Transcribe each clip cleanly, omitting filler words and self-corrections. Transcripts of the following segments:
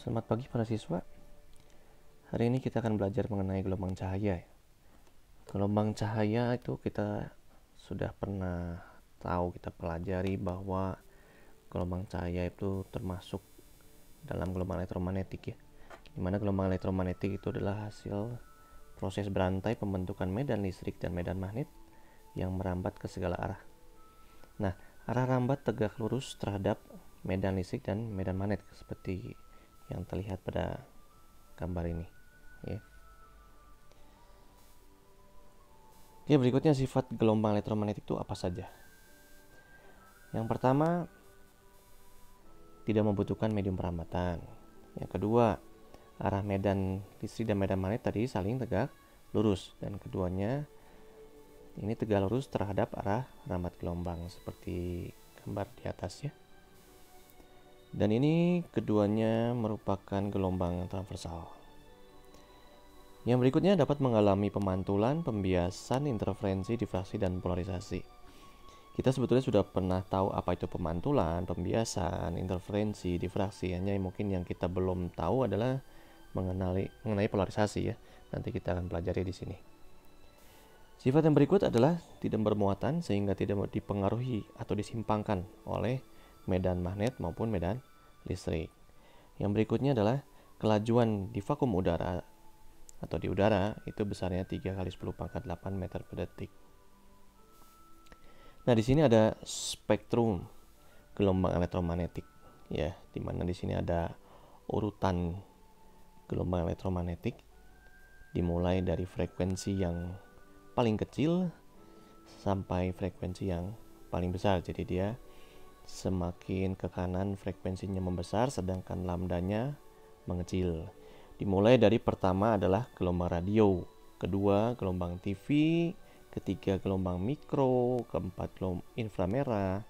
Selamat pagi para siswa. Hari ini kita akan belajar mengenai gelombang cahaya. Gelombang cahaya itu kita sudah pernah tahu, kita pelajari bahwa gelombang cahaya itu termasuk dalam gelombang elektromagnetik ya. Dimana gelombang elektromagnetik itu adalah hasil proses berantai pembentukan medan listrik dan medan magnet yang merambat ke segala arah. Nah, arah rambat tegak lurus terhadap medan listrik dan medan magnet seperti yang terlihat pada gambar ini ya. Oke, berikutnya sifat gelombang elektromagnetik itu apa saja? Yang pertama, tidak membutuhkan medium perambatan. Yang kedua, arah medan listrik dan medan magnet tadi saling tegak lurus, dan keduanya ini tegak lurus terhadap arah rambat gelombang seperti gambar di atas ya. Dan ini keduanya merupakan gelombang transversal. Yang berikutnya dapat mengalami pemantulan, pembiasan, interferensi, difraksi, dan polarisasi. Kita sebetulnya sudah pernah tahu apa itu pemantulan, pembiasan, interferensi, difraksi. Hanya mungkin yang kita belum tahu adalah mengenai polarisasi ya. Nanti kita akan pelajari di sini. Sifat yang berikut adalah tidak bermuatan sehingga tidak dipengaruhi atau disimpangkan oleh medan magnet maupun medan listrik. Yang berikutnya adalah kelajuan di vakum udara atau di udara itu besarnya 3 kali 10 pangkat 8 meter per detik. Nah, di sini ada spektrum gelombang elektromagnetik ya, di mana di sini ada urutan gelombang elektromagnetik dimulai dari frekuensi yang paling kecil sampai frekuensi yang paling besar. Jadi dia semakin ke kanan frekuensinya membesar sedangkan lambdanya mengecil. Dimulai dari pertama adalah gelombang radio, kedua gelombang TV, ketiga gelombang mikro, keempat gelombang inframerah,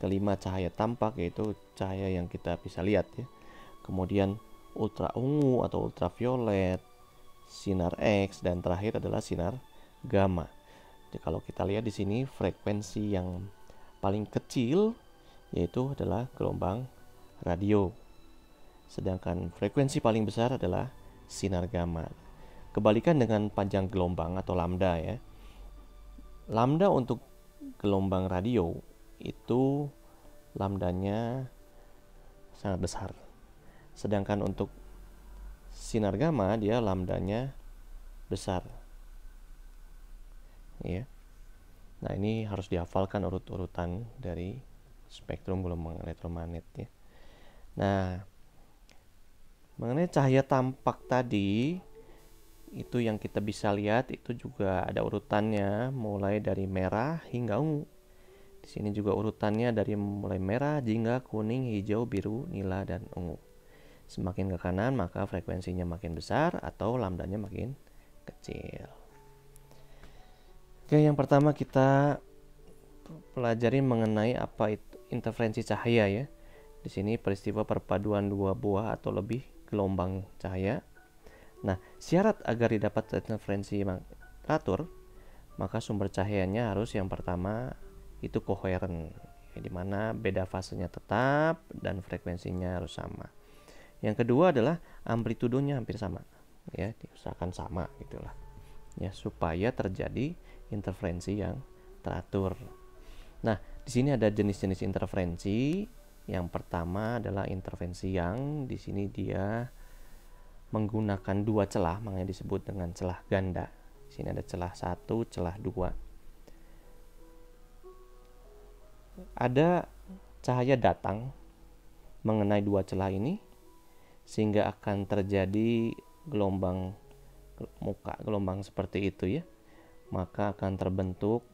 kelima cahaya tampak yaitu cahaya yang kita bisa lihat ya. Kemudian ultra ungu atau ultraviolet, sinar X, dan terakhir adalah sinar gamma. Jadi kalau kita lihat di sini frekuensi yang paling kecil yaitu adalah gelombang radio. Sedangkan frekuensi paling besar adalah sinar gamma. Kebalikan dengan panjang gelombang atau lambda ya. Lambda untuk gelombang radio itu lambdanya sangat besar. Sedangkan untuk sinar gamma dia lambdanya besar. Ya. Nah, ini harus dihafalkan urut-urutan dari spektrum gelombang elektromagnet ya. Nah, mengenai cahaya tampak tadi itu yang kita bisa lihat itu juga ada urutannya mulai dari merah hingga ungu. Di sini juga urutannya dari mulai merah, jingga, kuning, hijau, biru, nila, dan ungu. Semakin ke kanan maka frekuensinya makin besar atau lambdanya makin kecil. Oke, yang pertama kita pelajari mengenai apa itu interferensi cahaya ya. Di sini peristiwa perpaduan dua buah atau lebih gelombang cahaya. Nah, syarat agar didapat interferensi teratur, maka sumber cahayanya harus yang pertama itu koheren, ya, di mana beda fasenya tetap dan frekuensinya harus sama. Yang kedua adalah amplitudonya hampir sama, ya, diusahakan sama gitulah, ya, supaya terjadi interferensi yang teratur. Nah, di sini ada jenis-jenis interferensi. Yang pertama adalah interferensi yang di sini dia menggunakan dua celah, makanya disebut dengan celah ganda. Di sini ada celah 1, celah 2. Ada cahaya datang mengenai dua celah ini sehingga akan terjadi gelombang muka gelombang seperti itu ya. Maka akan terbentuk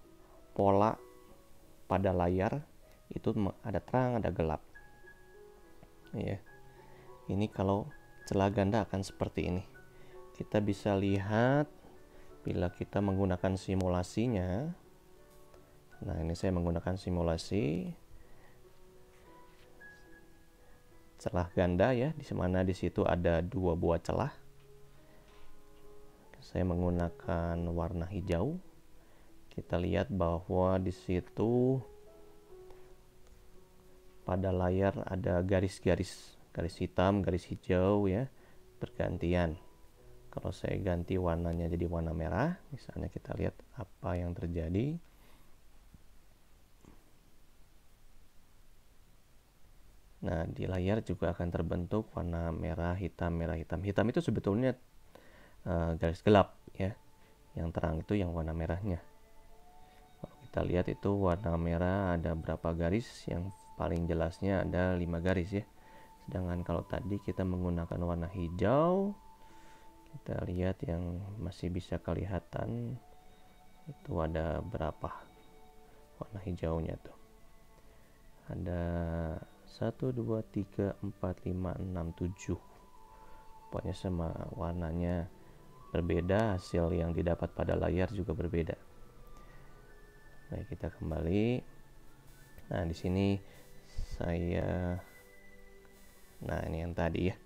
pola pada layar itu ada terang, ada gelap. Ya. Ini kalau celah ganda akan seperti ini. Kita bisa lihat bila kita menggunakan simulasinya. Nah, ini saya menggunakan simulasi celah ganda ya, di mana di situ ada dua buah celah. Saya menggunakan warna hijau. Kita lihat bahwa di situ pada layar ada garis-garis garis hitam, garis hijau ya, bergantian. Kalau saya ganti warnanya jadi warna merah, misalnya kita lihat apa yang terjadi. Nah, di layar juga akan terbentuk warna merah, hitam, merah, hitam. Hitam itu sebetulnya garis gelap ya. Yang terang itu yang warna merahnya. Kalau kita lihat itu warna merah ada berapa garis, yang paling jelasnya ada 5 garis ya. Sedangkan kalau tadi kita menggunakan warna hijau, kita lihat yang masih bisa kelihatan itu ada berapa warna hijaunya tuh. Ada 1, 2, 3, 4, 5, 6, 7. Pokoknya sama warnanya berbeda, hasil yang didapat pada layar juga berbeda. Baik, kita kembali. Nah, di sini saya, nah ini yang tadi ya.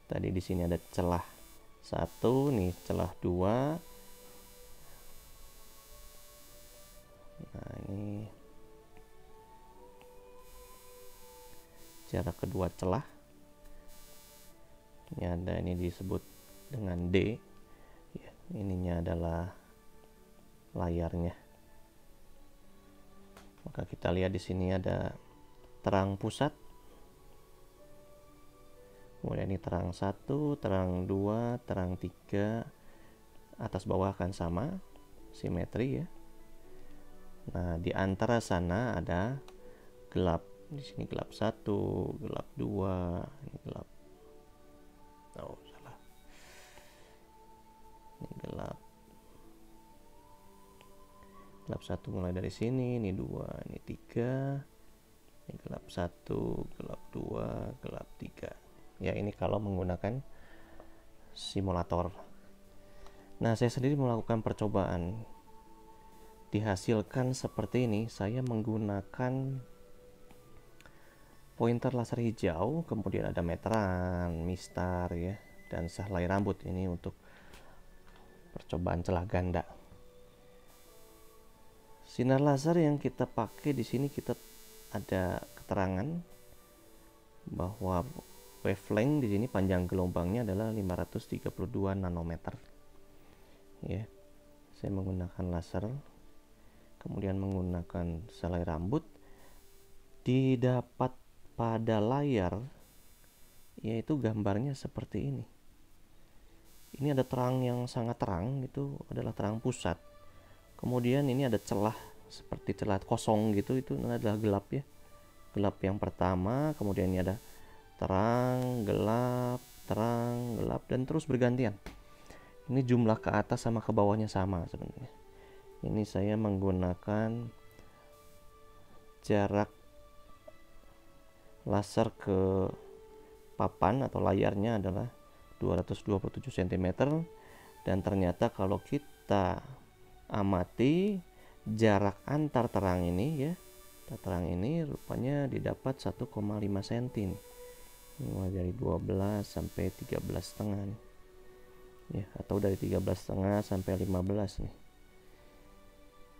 Tadi di sini ada celah 1, nih celah 2. Nah, ini jarak kedua celah. Ini ada, ini disebut dengan D. Ya, ininya adalah layarnya. Maka kita lihat di sini ada terang pusat. Kemudian ini terang 1, terang 2, terang 3. Atas bawah akan sama, simetri ya. Nah, di antara sana ada gelap. Di sini gelap 1, gelap 2, ini gelap. Oh, salah. Ini gelap. Gelap 1 mulai dari sini, ini 2, ini 3. Ini gelap 1, gelap 2, gelap 3. Ya, ini kalau menggunakan simulator. Nah, saya sendiri melakukan percobaan. Dihasilkan seperti ini. Saya menggunakan pointer laser hijau, kemudian ada meteran, mistar ya, dan sehelai rambut. Ini untuk percobaan celah ganda. Sinar laser yang kita pakai di sini, kita ada keterangan bahwa wavelength di sini panjang gelombangnya adalah 532 nanometer. Ya, saya menggunakan laser, kemudian menggunakan selai rambut, didapat pada layar, yaitu gambarnya seperti ini. Ini ada terang yang sangat terang, itu adalah terang pusat. Kemudian ini ada celah seperti celah kosong gitu, itu adalah gelap ya. Gelap yang pertama, kemudian ini ada terang, gelap, dan terus bergantian. Ini jumlah ke atas sama ke bawahnya sama sebenarnya. Ini saya menggunakan jarak laser ke papan atau layarnya adalah 227 cm, dan ternyata kalau kita amati jarak antar terang ini ya, terang ini rupanya didapat 1,5 cm. Mulai dari 12 sampai 13,5 nih. Ya, atau dari 13,5 sampai 15 nih.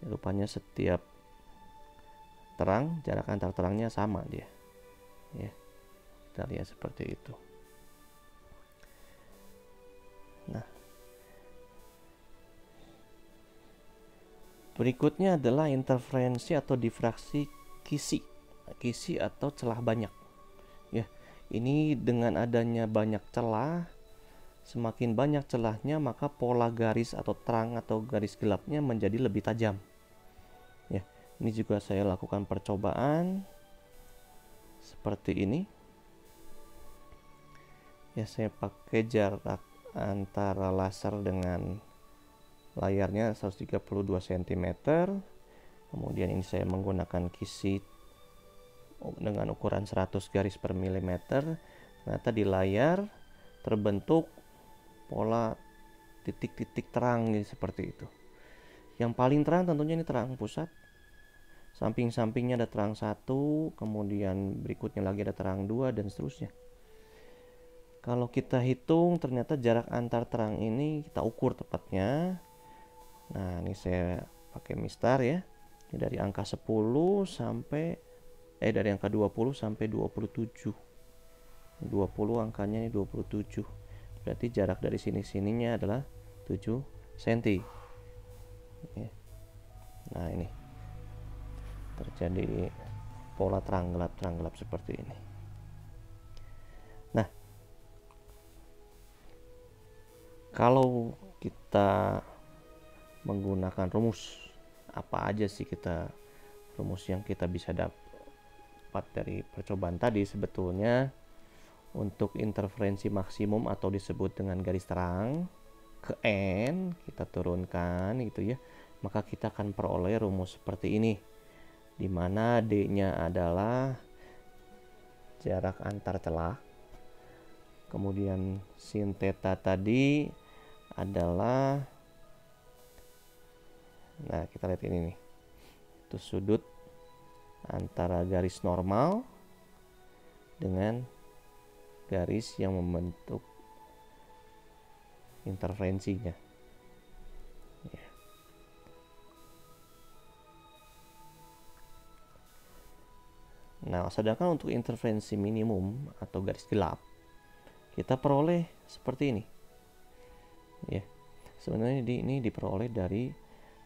Ya, rupanya setiap terang, jarak antar terangnya sama dia. Ya, kita lihat seperti itu. Nah, berikutnya adalah interferensi atau difraksi kisi atau celah banyak. Ya, ini dengan adanya banyak celah, semakin banyak celahnya maka pola garis atau terang atau garis gelapnya menjadi lebih tajam. Ya, ini juga saya lakukan percobaan seperti ini. Ya, saya pakai jarak antara laser dengan layarnya 132 cm. Kemudian ini saya menggunakan kisi dengan ukuran 100 garis per milimeter. Ternyata di layar terbentuk pola titik-titik terang seperti itu. Yang paling terang tentunya ini terang pusat. Samping-sampingnya ada terang 1, kemudian berikutnya lagi ada terang 2, dan seterusnya. Kalau kita hitung, ternyata jarak antar terang ini kita ukur tepatnya. Nah, ini saya pakai mistar ya. Ini dari angka 10 sampai dari angka 20 sampai 27. 20 angkanya ini 27. Berarti jarak dari sininya adalah 7 cm. Nah, ini terjadi pola terang gelap seperti ini. Nah, kalau kita menggunakan rumus, apa aja sih rumus yang kita bisa dapat dari percobaan tadi? Sebetulnya untuk interferensi maksimum atau disebut dengan garis terang ke N kita turunkan gitu ya, maka kita akan peroleh rumus seperti ini, di mana D-nya adalah jarak antar celah, kemudian sin theta tadi adalah, nah kita lihat ini nih, itu sudut antara garis normal dengan garis yang membentuk interferensinya. Ya. Nah, sedangkan untuk interferensi minimum atau garis gelap, kita peroleh seperti ini. Ya, sebenarnya ini diperoleh dari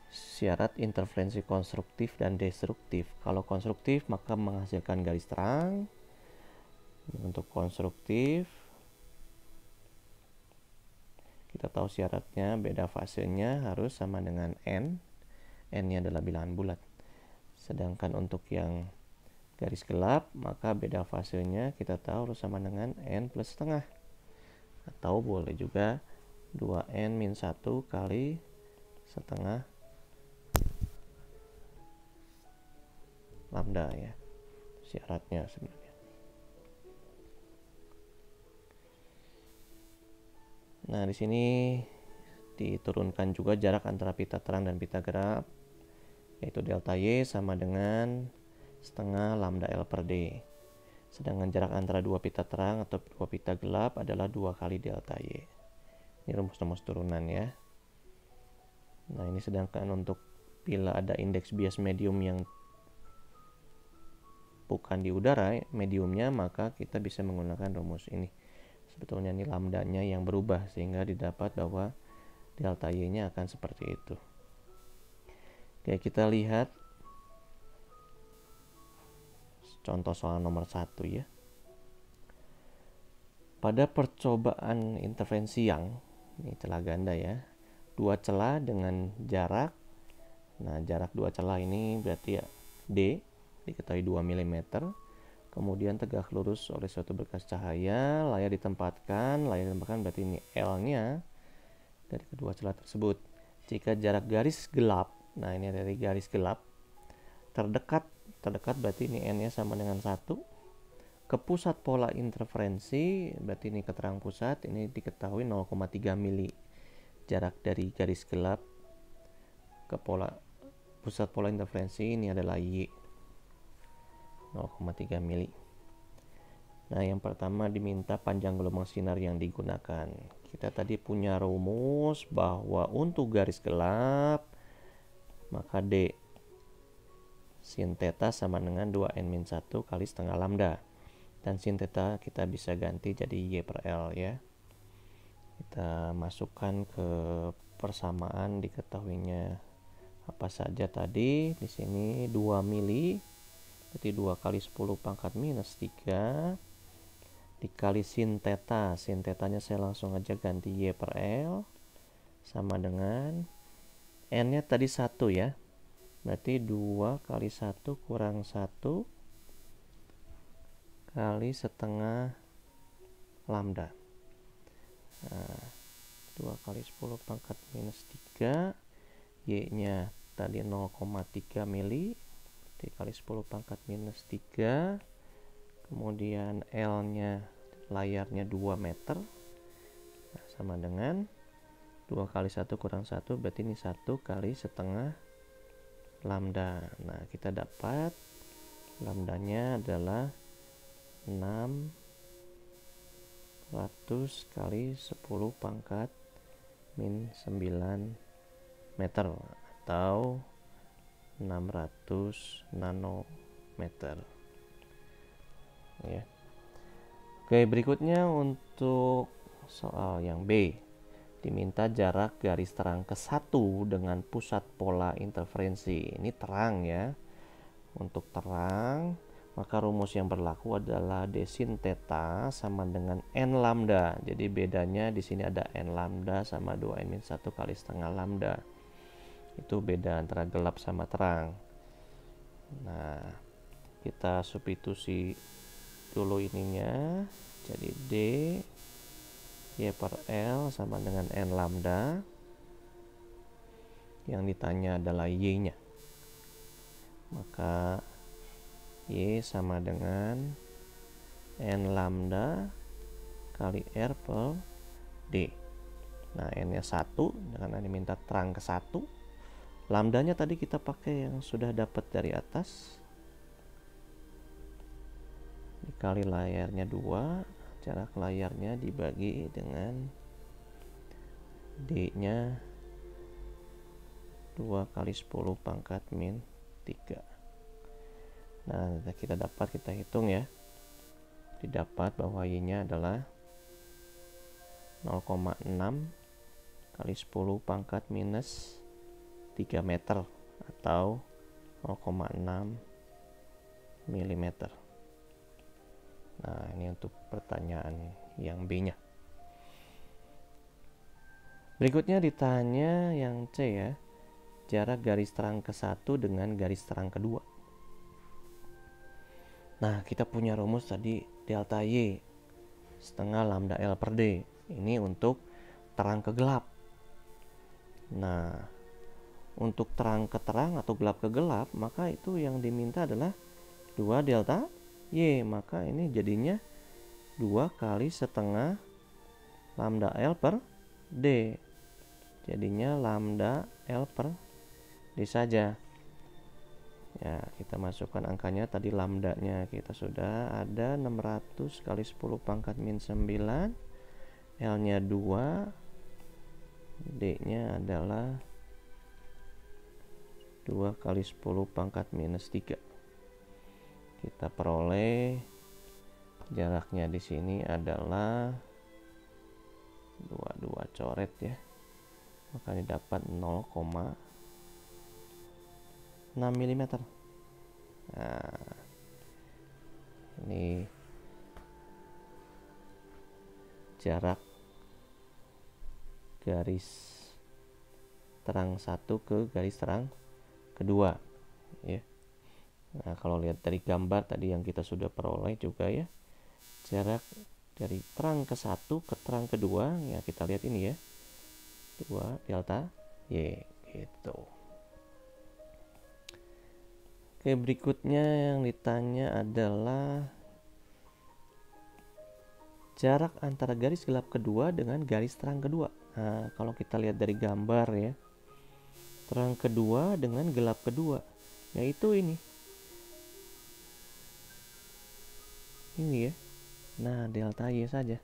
syarat interferensi konstruktif dan destruktif. Kalau konstruktif maka menghasilkan garis terang. Untuk konstruktif kita tahu syaratnya, beda fasenya harus sama dengan N. N-nya adalah bilangan bulat. Sedangkan untuk yang garis gelap maka beda fasenya kita tahu harus sama dengan N plus setengah. Atau boleh juga 2N-1 kali setengah lambda ya, syaratnya sebenarnya. Nah, di sini diturunkan juga jarak antara pita terang dan pita gelap, yaitu delta Y sama dengan setengah lambda L per D. Sedangkan jarak antara dua pita terang atau dua pita gelap adalah 2 kali delta Y. Ini rumus-rumus turunan ya. Nah, ini sedangkan untuk bila ada indeks bias medium yang bukan di udara, mediumnya, maka kita bisa menggunakan rumus ini. Sebetulnya ini lambdanya yang berubah sehingga didapat bahwa delta Y-nya akan seperti itu. Oke, kita lihat contoh soal nomor 1 ya. Pada percobaan interferensi yang, ini celah ganda ya, 2 celah dengan jarak, nah jarak 2 celah ini berarti ya D, diketahui 2 mm. Kemudian tegak lurus oleh suatu berkas cahaya, layar ditempatkan berarti ini L-nya dari kedua celah tersebut. Jika jarak garis gelap, nah ini dari garis gelap, terdekat berarti ini N-nya sama dengan 1, ke pusat pola interferensi, berarti ini keterang pusat, ini diketahui 0,3 mili. Jarak dari garis gelap ke pusat pola interferensi ini adalah Y, 0,3 mili. Nah, yang pertama diminta panjang gelombang sinar yang digunakan. Kita tadi punya rumus bahwa untuk garis gelap maka D sin theta sama dengan 2N-1 kali setengah lambda. Dan sin theta kita bisa ganti jadi Y per L ya. Kita masukkan ke persamaan, diketahuinya apa saja tadi. Di sini 2 mili, berarti 2 kali 10 pangkat minus 3 dikali sin theta. Sin tetanya saya langsung aja ganti Y per L sama dengan N-nya tadi 1 ya. Berarti 2 kali 1 kurang 1 kali setengah lambda. Nah, 2 kali 10 pangkat minus 3, Y-nya tadi 0,3 mili, dikali 10 pangkat minus 3, kemudian L-nya layarnya 2 meter, nah, sama dengan 2 kali 1 kurang 1, berarti ini 1 kali setengah lambda. Nah, kita dapat lambdanya adalah 600 kali 10 pangkat min 9 meter atau 600 nanometer. ya. Oke, berikutnya untuk soal yang B, diminta jarak garis terang ke 1 dengan pusat pola interferensi. Ini terang ya. Untuk terang, maka rumus yang berlaku adalah d sin theta sama dengan n lambda. Jadi bedanya di sini ada n lambda sama 2n-1 kali setengah lambda. Itu beda antara gelap sama terang. Nah, kita substitusi dulu ininya. Jadi D Y per L sama dengan N lambda. Yang ditanya adalah Y-nya. Maka Y sama dengan N lambda kali R per D. Nah, N-nya 1, karena diminta terang ke 1. Lambdanya tadi kita pakai yang sudah dapat dari atas. Dikali layarnya 2. Jarak layarnya dibagi dengan D-nya 2 kali 10 pangkat min 3. Nah, kita hitung ya. Didapat bahwa Y-nya adalah 0,6 kali 10 pangkat minus 3 meter atau 0,6 mm. Nah, ini untuk pertanyaan yang B-nya. Berikutnya ditanya yang C ya. Jarak garis terang ke 1 dengan garis terang kedua. Nah, kita punya rumus tadi delta Y setengah lambda L per D. Ini untuk terang ke gelap. Nah, untuk terang ke terang atau gelap ke gelap, maka itu yang diminta adalah 2 delta Y. Maka ini jadinya 2 kali setengah lambda L per D. Jadinya lambda L per D saja. Ya, kita masukkan angkanya tadi, lambdanya kita sudah ada 600 kali 10 pangkat min 9. L-nya 2. D-nya adalah 2 kali 10 pangkat minus 3. Kita peroleh jaraknya di sini adalah 22 coret ya. Maka didapat 0,6 mm. Nah, ini jarak garis terang 1 ke garis terang kedua ya. Nah, kalau lihat dari gambar tadi yang kita sudah peroleh juga ya, jarak dari terang ke 1 ke terang kedua ya, kita lihat ini ya, 2 delta Y gitu. Oke, berikutnya yang ditanya adalah jarak antara garis gelap kedua dengan garis terang kedua. Nah, kalau kita lihat dari gambar ya, terang kedua dengan gelap kedua, yaitu ini ya. Nah, delta Y saja.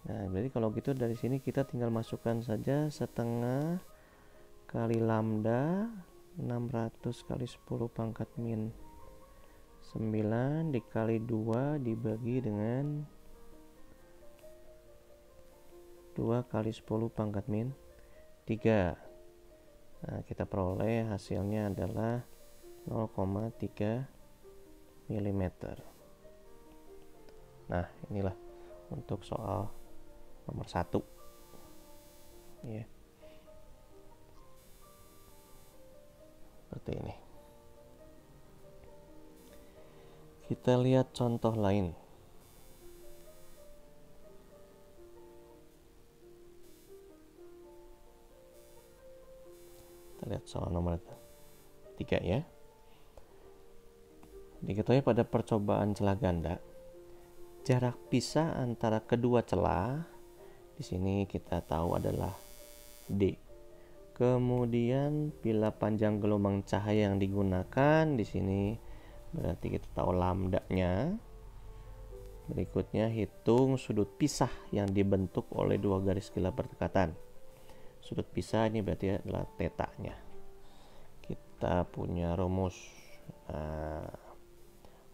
Nah, berarti kalau gitu dari sini kita tinggal masukkan saja setengah kali lambda 600 kali 10 pangkat min 9 dikali 2 dibagi dengan 2 kali 10 pangkat min 3. Nah, kita peroleh hasilnya adalah 0,3 mm. Nah, inilah untuk soal nomor 1 ya. Seperti ini. Kita lihat contoh lain. Kita lihat soal nomor 3 ya. Diketahui pada percobaan celah ganda, jarak pisah antara kedua celah di sini kita tahu adalah D. Kemudian bila panjang gelombang cahaya yang digunakan di sini berarti kita tahu lambdanya. Berikutnya hitung sudut pisah yang dibentuk oleh dua garis gelap berdekatan. Sudut pisah ini berarti adalah tetanya. Kita punya rumus. Nah,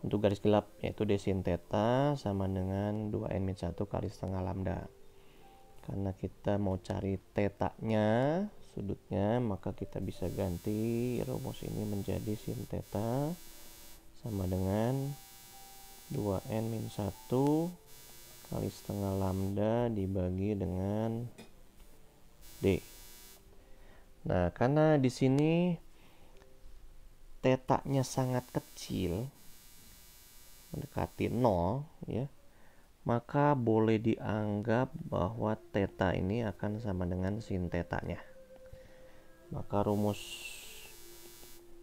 untuk garis gelap, yaitu D sin theta sama dengan 2n-1 kali setengah lambda. Karena kita mau cari tetanya, sudutnya, maka kita bisa ganti rumus ini menjadi sin theta sama dengan 2n-1 kali setengah lambda dibagi dengan D. Nah, karena di sini tetanya sangat kecil, mendekati 0 ya, maka boleh dianggap bahwa theta ini akan sama dengan sin tetanya. Maka rumus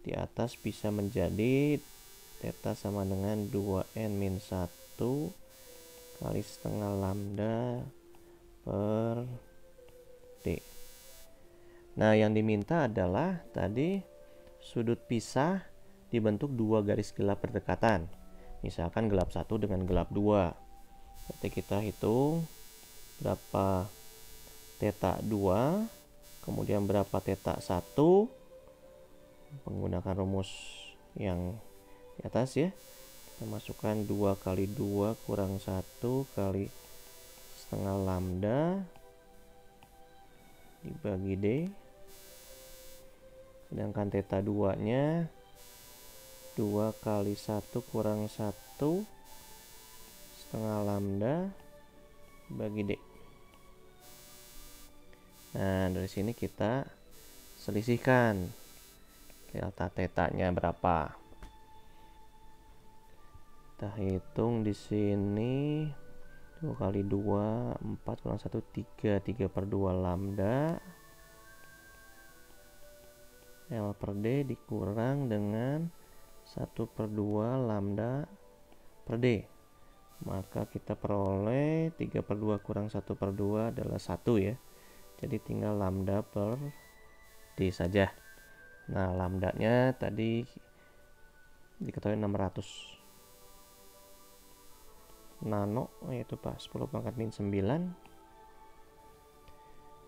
di atas bisa menjadi theta sama dengan 2n-1 kali setengah lambda per D. Nah, yang diminta adalah tadi sudut pisah dibentuk dua garis gelap berdekatan. Misalkan gelap 1 dengan gelap 2. Berarti kita hitung berapa theta 2, kemudian berapa theta 1, menggunakan rumus yang di atas ya. Kita masukkan 2 kali 2 kurang 1 kali setengah lambda dibagi D. Sedangkan theta 2 nya 2 kali 1 kurang 1 setengah lambda bagi D. Nah, dari sini kita selisihkan delta tetanya berapa. Kita hitung di sini 2 kali 2 4 kurang 1 3 per 2 lambda L per D dikurang dengan 1 per 2 lambda per D. Maka kita peroleh 3 per 2 kurang 1 per 2 adalah 1 ya. Jadi tinggal lambda per D saja. Nah, lambdanya tadi diketahui 600 nano, yaitu 10 pangkat min 9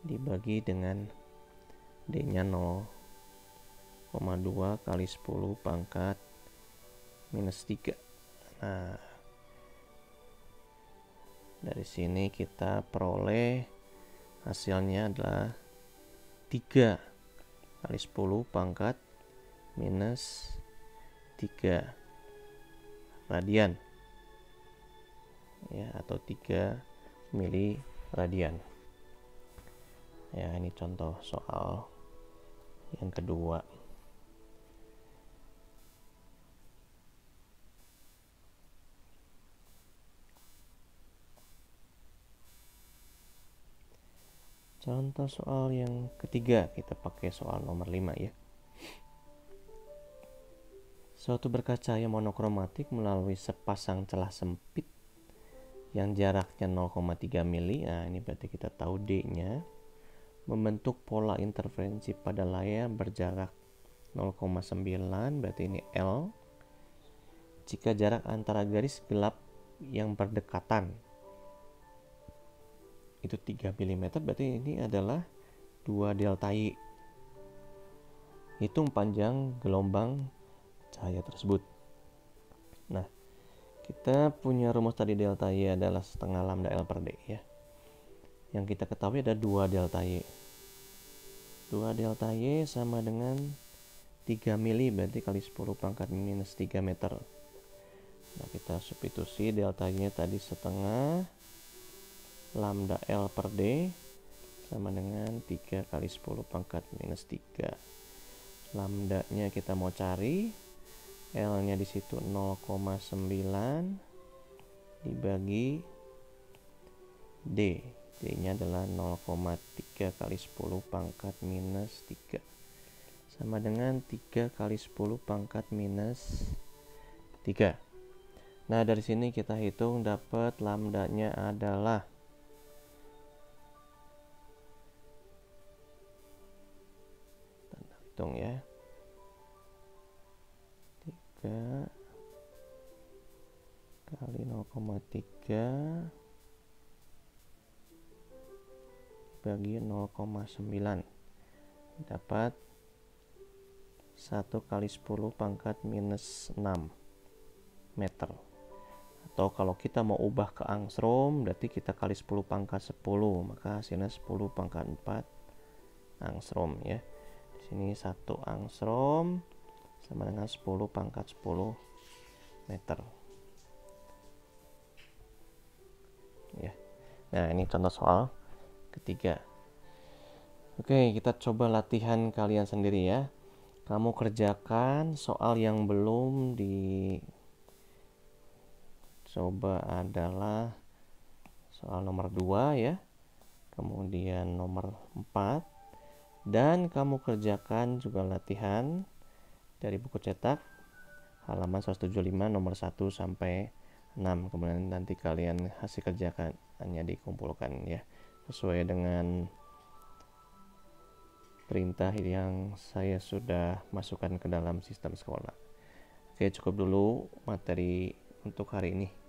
dibagi dengan D nya 0,2 kali 10 pangkat minus 3. Nah, dari sini kita peroleh hasilnya adalah 3 kali 10 pangkat minus 3 radian ya, atau 3 mili radian. Ya, ini contoh soal yang kedua. Contoh soal yang ketiga, kita pakai soal nomor 5 ya. Suatu berkas cahaya monokromatik melalui sepasang celah sempit yang jaraknya 0,3 mili. Nah, ini berarti kita tahu D-nya. Membentuk pola interferensi pada layar berjarak 0,9, berarti ini L. Jika jarak antara garis gelap yang berdekatan itu 3 mm, berarti ini adalah 2 delta Y. Hitung panjang gelombang cahaya tersebut. Nah, kita punya rumus tadi delta Y adalah setengah lambda L per D ya. Yang kita ketahui ada 2 delta Y. 2 delta Y sama dengan 3 mili, berarti kali 10 pangkat minus 3 meter. Nah, kita substitusi delta Y nya tadi setengah lambda L per D sama dengan 3 kali 10 pangkat minus 3. Lambda nya kita mau cari, L nya di situ 0,9 dibagi D. D nya adalah 0,3 kali 10 pangkat minus 3 sama dengan 3 kali 10 pangkat minus 3. Nah, dari sini kita hitung dapat lambdanya adalah hitung ya, 3 kali 0,3 bagi 0,9 dapat 1 kali 10 pangkat minus 6. meter. Atau kalau kita mau ubah ke angstrom, berarti kita kali 10 pangkat 10, maka hasilnya 10 pangkat 4 angstrom ya. Di sini 1 angstrom sama dengan 10 pangkat 10 meter. Ya. Nah, ini contoh soal ketiga. Oke, kita coba latihan kalian sendiri ya. Kamu kerjakan soal yang belum dicoba adalah soal nomor 2 ya. Kemudian nomor 4. Dan kamu kerjakan juga latihan dari buku cetak halaman 175 nomor 1 sampai 6. Kemudian nanti kalian hasil kerjaannya dikumpulkan ya, sesuai dengan perintah yang saya sudah masukkan ke dalam sistem sekolah. Oke, cukup dulu materi untuk hari ini.